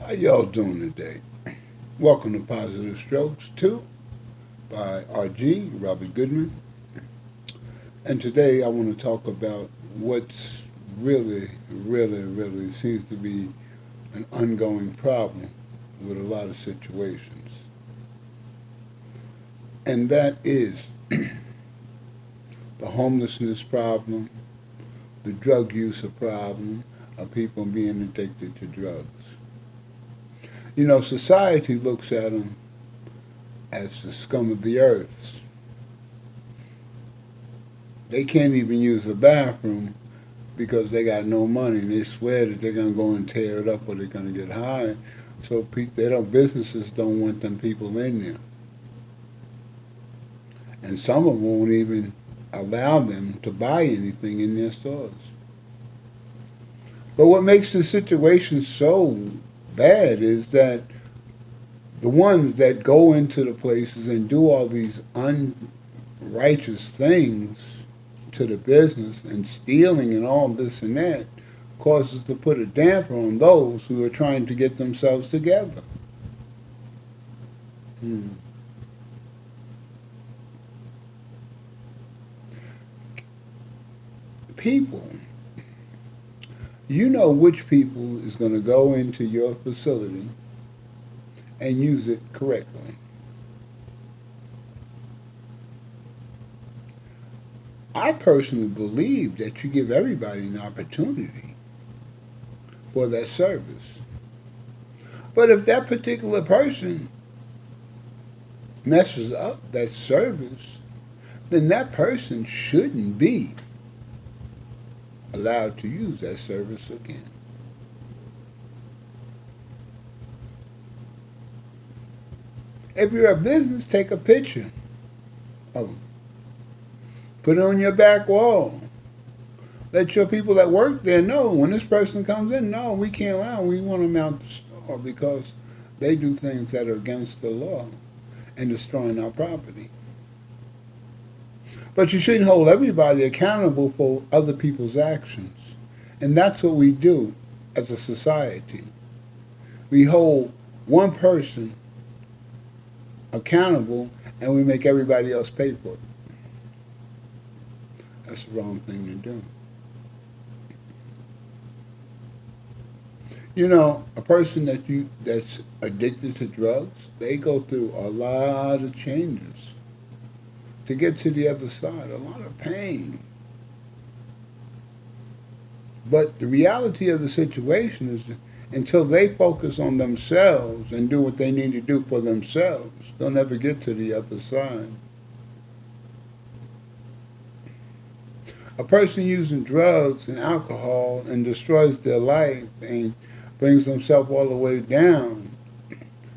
How y'all doing today? Welcome to Positive Strokes 2 by RG, Robert Goodman. And today I want to talk about what's really seems to be an ongoing problem with a lot of situations. And that is the homelessness problem, the drug use problem of people being addicted to drugs. You know, society looks at them as the scum of the earth. They can't even use the bathroom because they got no money. They swear that they're gonna go and tear it up or they're gonna get high. So they don't. Businesses don't want them people in there, and some of them won't even allow them to buy anything in their stores. But what makes the situation so bad is that the ones that go into the places and do all these unrighteous things to the business and stealing and all this and that causes to put a damper on those who are trying to get themselves together. Hmm. People, you know which people is going to go into your facility and use it correctly. I personally believe that you give everybody an opportunity for that service. But if that particular person messes up that service, then that person shouldn't be allowed to use that service again. If you're a business, take a picture of them. Put it on your back wall. Let your people that work there know when this person comes in, no, we can't allow them. We want them out the store because they do things that are against the law and destroying our property. But you shouldn't hold everybody accountable for other people's actions. And that's what we do as a society. We hold one person accountable and we make everybody else pay for it. That's the wrong thing to do. You know, a person that's addicted to drugs, they go through a lot of changes to get to the other side, a lot of pain. But the reality of the situation is that until they focus on themselves and do what they need to do for themselves, they'll never get to the other side. A person using drugs and alcohol and destroys their life and brings themselves all the way down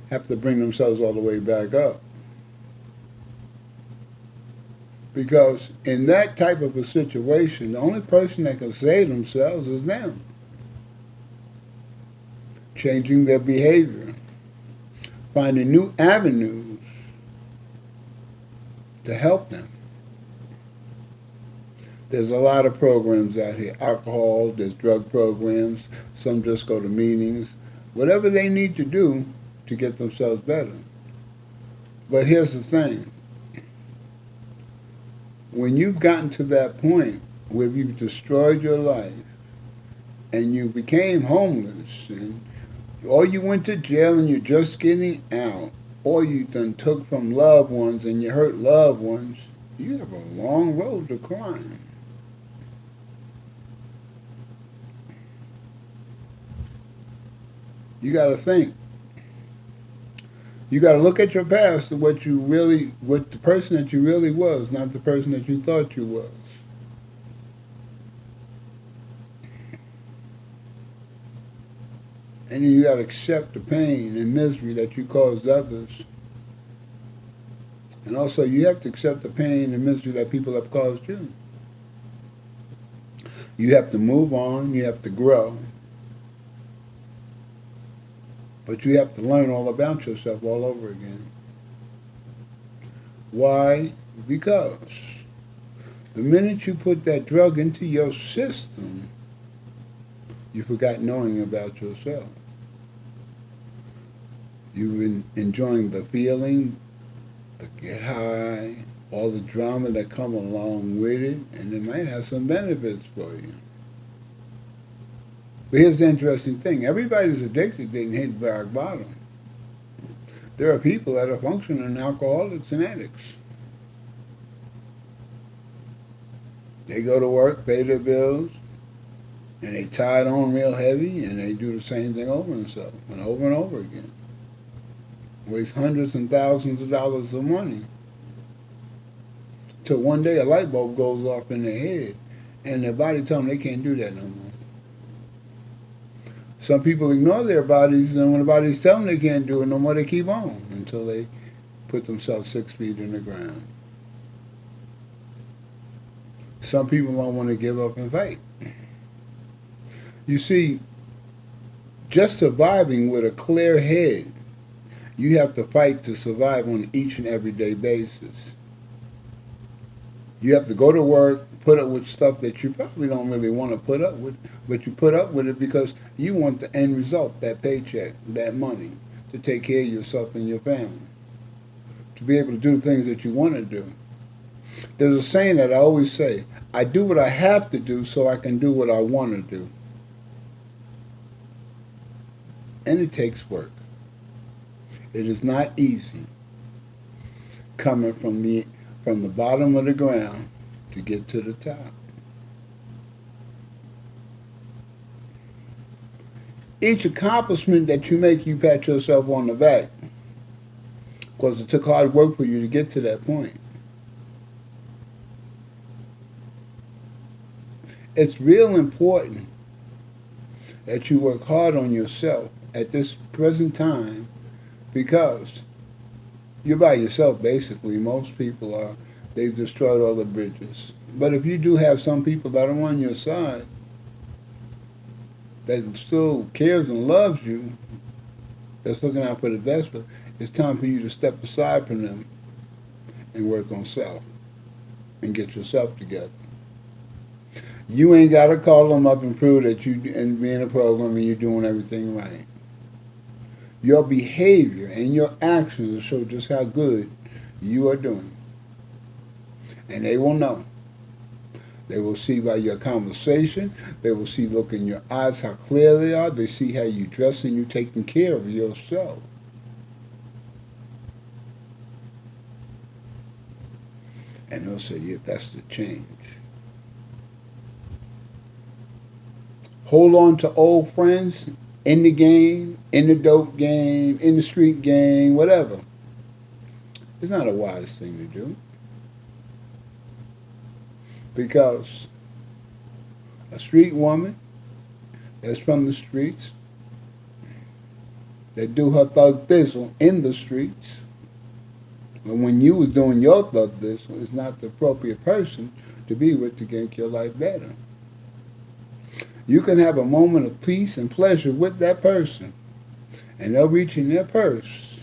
have to bring themselves all the way back up. Because in that type of a situation, the only person that can save themselves is them. Changing their behavior, finding new avenues to help them. There's a lot of programs out here. Alcohol, there's drug programs, some just go to meetings, whatever they need to do to get themselves better. But here's the thing. When you've gotten to that point where you've destroyed your life and you became homeless and or you went to jail and you're just getting out, or you done took from loved ones and you hurt loved ones, you have a long road to climb. You got to think. You got to look at your past and what the person that you really was, not the person that you thought you was. And you got to accept the pain and misery that you caused others. And also, you have to accept the pain and misery that people have caused you. You have to move on. You have to grow. But you have to learn all about yourself all over again. Why? Because the minute you put that drug into your system, you forgot knowing about yourself. You've been enjoying the feeling, the get high, all the drama that come along with it, and it might have some benefits for you. But here's the interesting thing: everybody's addicted didn't hit rock bottom. There are people that are functioning alcoholics and addicts. They go to work, pay their bills, and they tie it on real heavy, and they do the same thing over and over again. Waste hundreds and thousands of dollars of money. Till one day a light bulb goes off in their head, and their body tells them they can't do that no more. Some people ignore their bodies, and when the bodies tell them they can't do it no more, they keep on until they put themselves 6 feet in the ground. Some people don't want to give up and fight. You see, just surviving with a clear head, you have to fight to survive on each and every day basis. You have to go to work, put up with stuff that you probably don't really want to put up with, but you put up with it because you want the end result, that paycheck, that money, to take care of yourself and your family, to be able to do things that you want to do. There's a saying that I always say: I do what I have to do so I can do what I want to do. And it takes work. It is not easy coming from the bottom of the ground to get to the top. Each accomplishment that you make, you pat yourself on the back because it took hard work for you to get to that point. It's real important that you work hard on yourself at this present time because you're by yourself basically. Most people are. They've destroyed all the bridges. But if you do have some people that are on your side that still cares and loves you, that's looking out for the best, but it's time for you to step aside from them and work on self and get yourself together. You ain't got to call them up and prove that you and be in a program and you're doing everything right. Your behavior and your actions will show just how good you are doing. And they will know. They will see by your conversation. They will see look in your eyes how clear they are. They see how you dress and you taking care of yourself. And they'll say, yeah, that's the change. Hold on to old friends in the game, in the dope game, in the street game, whatever. It's not a wise thing to do. Because a street woman that's from the streets, that do her thug thistle in the streets, but when you was doing your thug thistle, is not the appropriate person to be with to make your life better. You can have a moment of peace and pleasure with that person, and they'll reach in their purse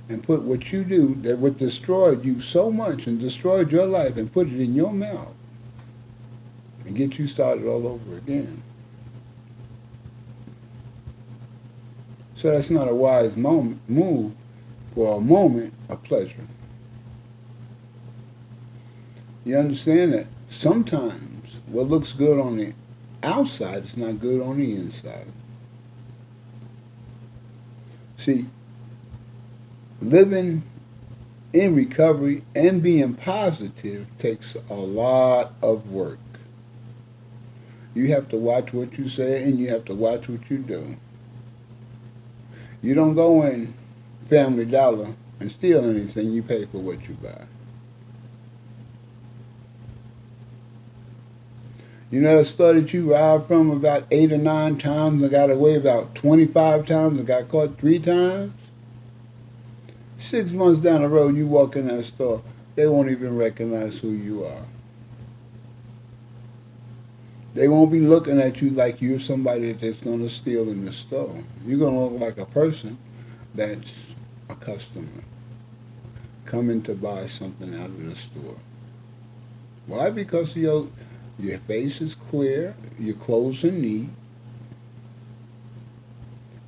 and put what you do that would destroy you so much and destroyed your life and put it in your mouth and get you started all over again. So that's not a wise move for a moment of pleasure. You understand that sometimes what looks good on the outside is not good on the inside. See, living in recovery and being positive takes a lot of work. You have to watch what you say and you have to watch what you do. You don't go in Family Dollar and steal anything. You pay for what you buy. You know the store that you robbed from about 8 or 9 times and got away about 25 times and got caught 3 times? 6 months down the road, you walk in that store, they won't even recognize who you are. They won't be looking at you like you're somebody that's going to steal in the store. You're going to look like a person that's a customer coming to buy something out of the store. Why? Because your face is clear, your clothes are neat,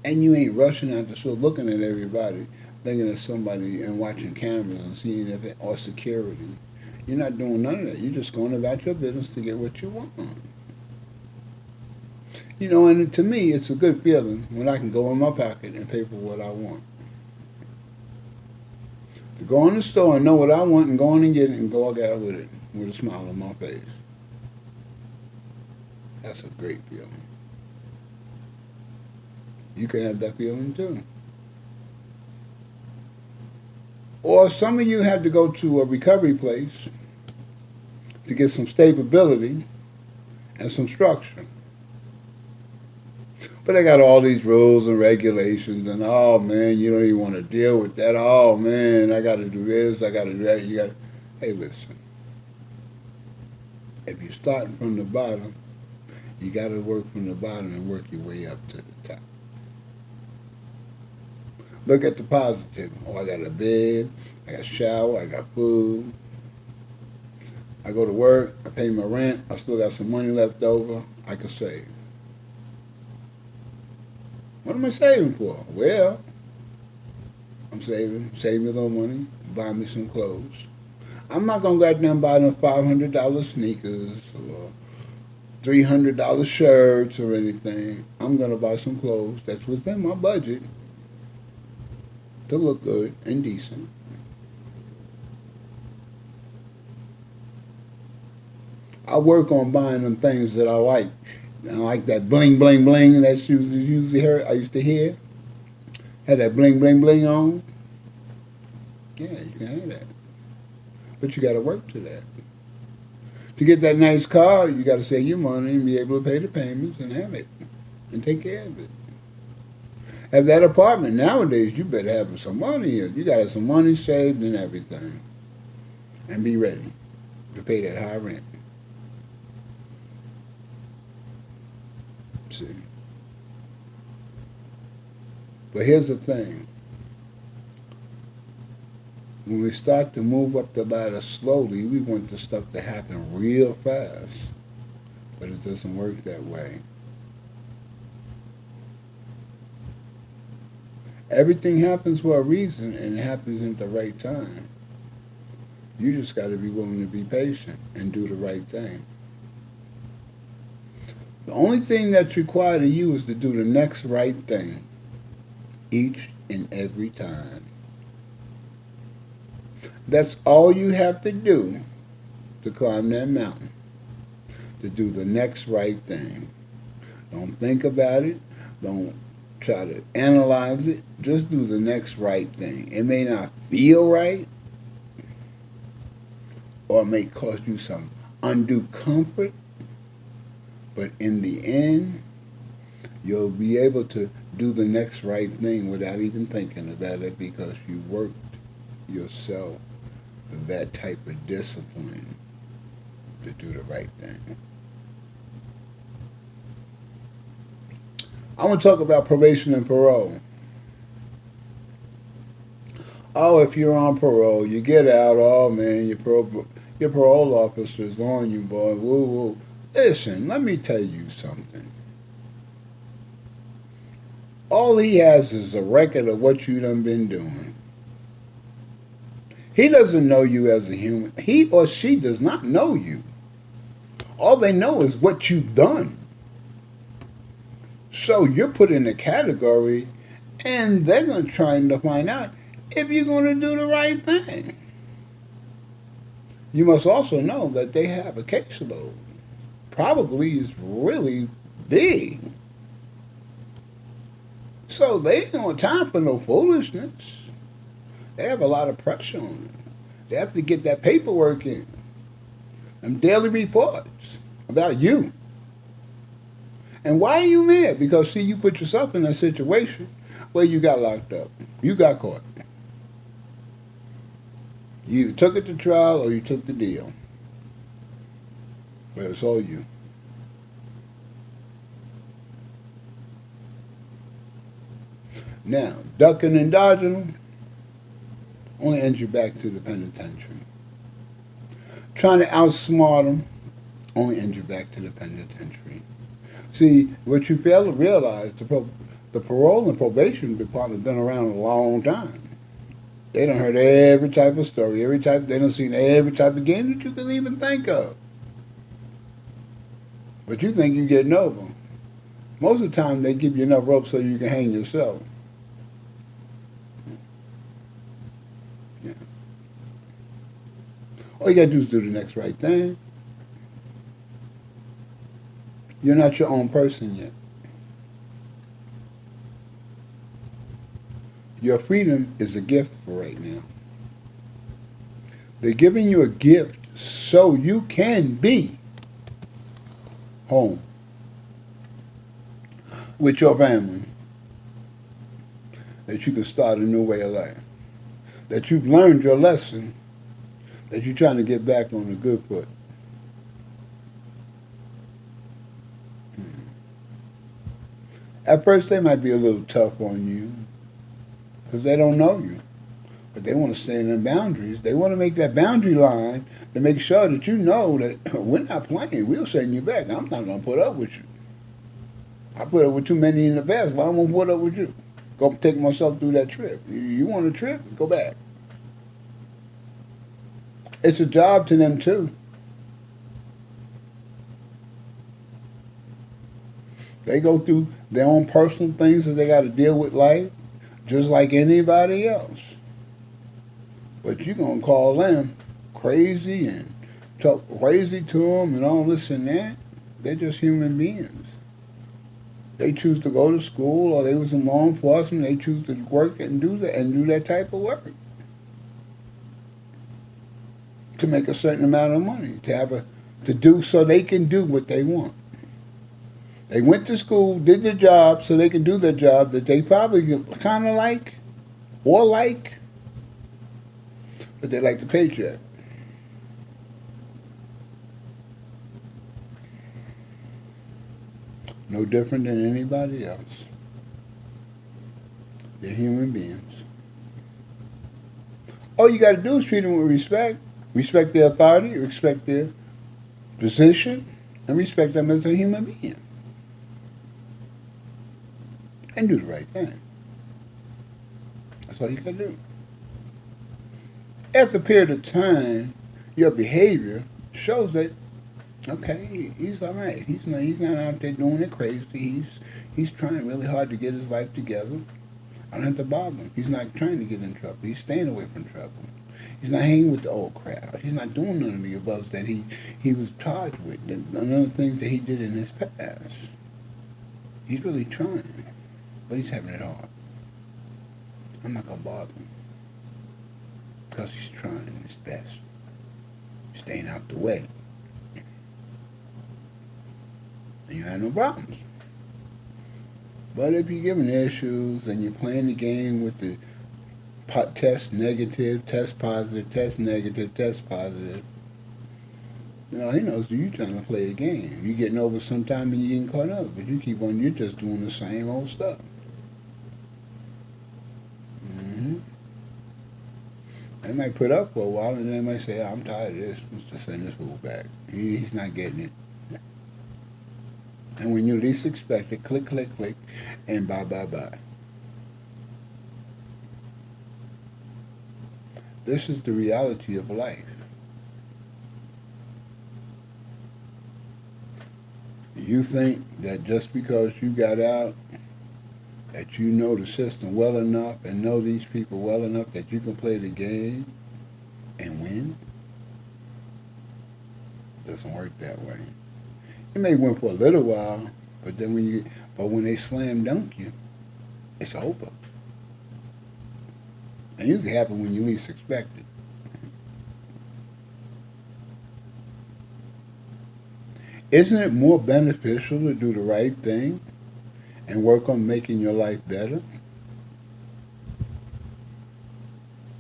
And you ain't rushing out the store looking at everybody, thinking of somebody and watching cameras and seeing if it, or security. You're not doing none of that. You're just going about your business to get what you want. You know, and to me, it's a good feeling when I can go in my pocket and pay for what I want. To go in the store and know what I want and go in and get it and go out with it with a smile on my face. That's a great feeling. You can have that feeling too. Or some of you have to go to a recovery place to get some stability and some structure. But they got all these rules and regulations, and oh man, you don't even want to deal with that. Oh man, I got to do this, I got to do that. You got, hey, listen. If you're starting from the bottom, you got to work from the bottom and work your way up to the top. Look at the positive. Oh, I got a bed, I got a shower, I got food. I go to work, I pay my rent, I still got some money left over, I can save. What am I saving for? Well, I'm saving a little money, buy me some clothes. I'm not gonna go out there and buy them $500 sneakers or $300 shirts or anything. I'm gonna buy some clothes that's within my budget to look good and decent. I work on buying them things that I like. I like that bling bling bling that you usually heard. I used to hear. Had that bling bling bling on. Yeah, you can have that. But you got to work to that. To get that nice car, you got to save your money and be able to pay the payments and have it and take care of it. Have that apartment. Nowadays, you better have some money. You got to have some money saved and everything, and be ready to pay that high rent. See. But here's the thing. When we start to move up the ladder slowly, we want the stuff to happen real fast. But it doesn't work that way. Everything happens for a reason and it happens at the right time. You just got to be willing to be patient and do the right thing. The only thing that's required of you is to do the next right thing each and every time. That's all you have to do to climb that mountain, to do the next right thing. Don't think about it. Don't try to analyze it. Just do the next right thing. It may not feel right, or it may cause you some undue comfort, but in the end, you'll be able to do the next right thing without even thinking about it because you worked yourself that type of discipline to do the right thing. I want to talk about probation and parole. Oh, if you're on parole, you get out. Oh man, your parole officer's on you, boy. Woo woo. Listen, let me tell you something. All he has is a record of what you done been doing. He doesn't know you as a human. He or she does not know you. All they know is what you've done. So you're put in a category, and they're going to try to find out if you're going to do the right thing. You must also know that they have a caseload. Probably is really big. So they ain't no time for no foolishness. They have a lot of pressure on them. They have to get that paperwork in. Them daily reports about you. And why are you mad? Because see, you put yourself in a situation where you got locked up. You got caught. You either took it to trial or you took the deal. But it's all you. Now, ducking and dodging them only ends you back to the penitentiary. Trying to outsmart them only ends you back to the penitentiary. See, what you fail to realize, The parole and probation department been around a long time. They done heard every type of story, every type. They done seen every type of game that you can even think of. But you think you're getting over. Most of the time, they give you enough rope so you can hang yourself. Yeah. All you gotta do is do the next right thing. You're not your own person yet. Your freedom is a gift for right now. They're giving you a gift so you can be home with your family, that you can start a new way of life, that you've learned your lesson, that you're trying to get back on the good foot. At first, they might be a little tough on you because they don't know you, but they want to stay in their boundaries. They want to make that boundary line to make sure that you know that we're not playing. We'll send you back. I'm not going to put up with you. I put up with too many in the past, but I'm going to put up with you. Go take myself through that trip. You want a trip? Go back. It's a job to them too. They go through their own personal things that they got to deal with life, just like anybody else. But you're going to call them crazy and talk crazy to them and all this and that. They're just human beings. They choose to go to school, or they was in law enforcement. They choose to work and do that type of work to make a certain amount of money to do so they can do what they want. They went to school, did their job so they can do their job that they probably kind of like or like, but they like the paycheck. No different than anybody else. They're human beings. All you got to do is treat them with respect. Respect their authority, respect their position, and respect them as a human being. And do the right thing. That's all you can do. After a period of time, your behavior shows that okay, he's all right. He's not out there doing it crazy. He's trying really hard to get his life together. I don't have to bother him. He's not trying to get in trouble. He's staying away from trouble. He's not hanging with the old crowd. He's not doing none of the aboves that he was charged with. None of the things that he did in his past. He's really trying, but he's having it hard. I'm not gonna bother him because he's trying his best, staying out the way, and you have no problems. But if you're giving issues and you're playing the game with the test negative, test positive, test negative, test positive, he knows you're trying to play a game. You're getting over sometime and you're getting caught up, but you keep on, you're just doing the same old stuff. Mm-hmm. They might put up for a while and then they might say, I'm tired of this. Let's just send this fool back. He's not getting it. And when you least expect it, click, click, click, and bye, bye, bye. This is the reality of life. You think that just because you got out, that you know the system well enough and know these people well enough that you can play the game and win? It doesn't work that way. You may win for a little while, but then when they slam dunk you, it's over. And usually happens when you least expect it. Isn't it more beneficial to do the right thing and work on making your life better?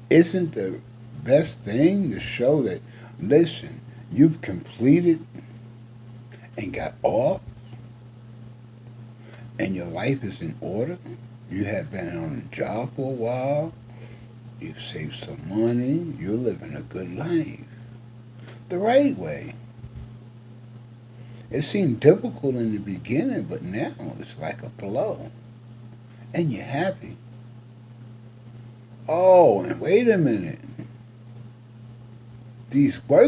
Isn't the best thing to show that, listen, you've completed and got off and your life is in order? You have been on a job for a while. You've saved some money. You're living a good life. The right way. It seemed difficult in the beginning, but now it's like a blow. and you're happy. Oh, and wait a minute. These work